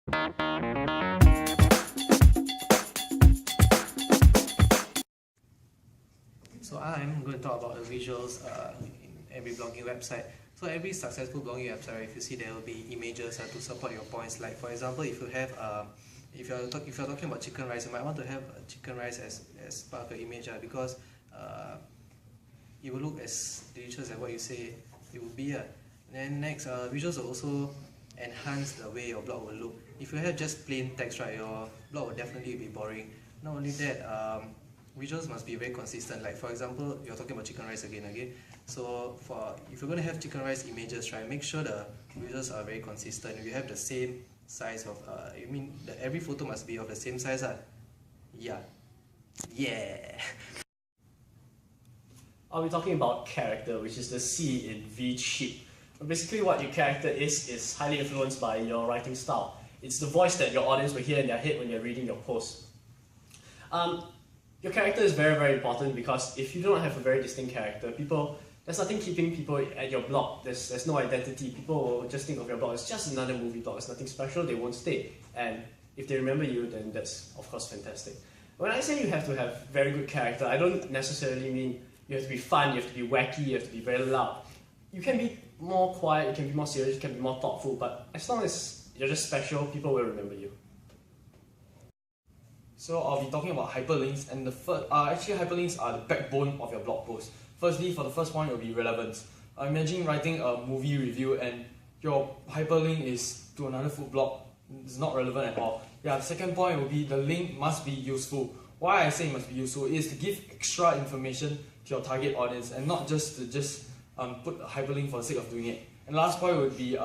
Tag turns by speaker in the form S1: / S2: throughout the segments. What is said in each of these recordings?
S1: So I'm going to talk about the visuals in every blogging website. So every successful blogging website, if you see, there will be images to support your points. Like for example, if you have if you're talking about chicken rice, you might want to have chicken rice as part of your image because it will look as delicious as what you say it will be. Then next, visuals will also enhance the way your blog will look. If you have just plain text, right, your blog will definitely be boring. Not only that, visuals must be very consistent. Like for example, you're talking about chicken rice again, okay? So if you're going to have chicken rice images, right, make sure the visuals are very consistent. If you have the same size of, every photo must be of the same size. Yeah.
S2: I'll be talking about character, which is the C in VCHEAP. Basically what your character is highly influenced by your writing style. It's the voice that your audience will hear in their head when you're reading your post. Your character is very, very important because if you don't have a very distinct character, there's nothing keeping people at your blog. There's no identity. People will just think of your blog as just another movie blog. It's nothing special, they won't stay. And if they remember you, then that's of course fantastic. When I say you have to have very good character, I don't necessarily mean you have to be fun, you have to be wacky, you have to be very loud. You can be more quiet, you can be more serious, you can be more thoughtful, but as long as you're just special, people will remember you.
S3: So I'll be talking about hyperlinks, and actually hyperlinks are the backbone of your blog post. Firstly, for the first point, it will be relevance. Imagine writing a movie review and your hyperlink is to another food blog. It's not relevant at all. The second point will be the link must be useful. Why I say it must be useful is to give extra information to your target audience and not just to put a hyperlink for the sake of doing it. And last point would be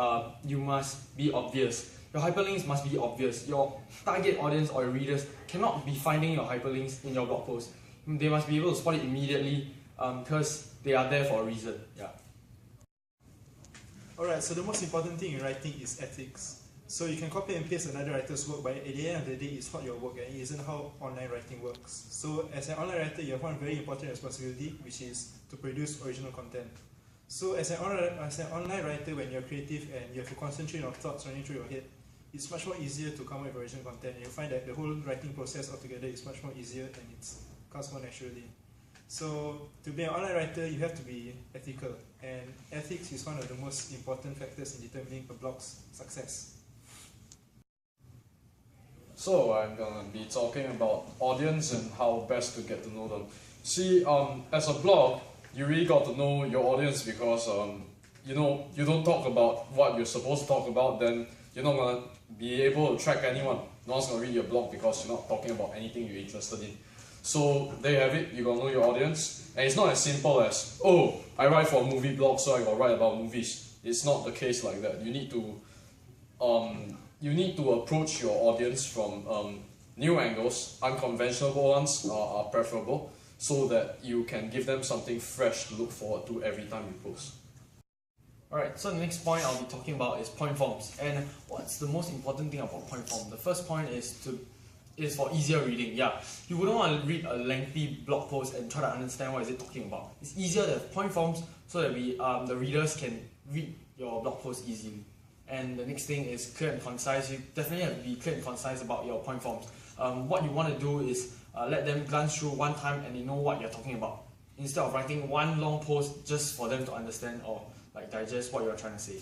S3: you must be obvious. Your hyperlinks must be obvious. Your target audience or your readers cannot be finding your hyperlinks in your blog post. They must be able to spot it immediately because they are there for a reason.
S4: Alright, so the most important thing in writing is ethics. So you can copy and paste another writer's work, but at the end of the day, it's not your work and it isn't how online writing works. So as an online writer, you have one very important responsibility, which is to produce original content. So as an online writer, when you're creative and you have to concentrate on thoughts running through your head, it's much more easier to come up with original content, and you'll find that the whole writing process altogether is much more easier and it comes more naturally. So to be an online writer, you have to be ethical, and ethics is one of the most important factors in determining a blog's success.
S3: So I'm gonna be talking about audience and how best to get to know them. See, as a blog, you really got to know your audience because you don't talk about what you're supposed to talk about, then you're not gonna be able to track anyone. No one's gonna read your blog because you're not talking about anything you're interested in. So there you have it, you gotta know your audience. And it's not as simple as, oh, I write for a movie blog so I gotta write about movies. It's not the case like that. You need to approach your audience from new angles. Unconventional ones are preferable so that you can give them something fresh to look forward to every time you post.
S1: Alright, so the next point I'll be talking about is point forms. And what's the most important thing about point form? The first point is for easier reading. You wouldn't want to read a lengthy blog post and try to understand what is it talking about. It's easier to have point forms so that the readers can read your blog post easily. And the next thing is clear and concise. You definitely have to be clear and concise about your point forms. What you want to do is let them glance through one time and they know what you're talking about, instead of writing one long post just for them to understand or digest what you're trying to say.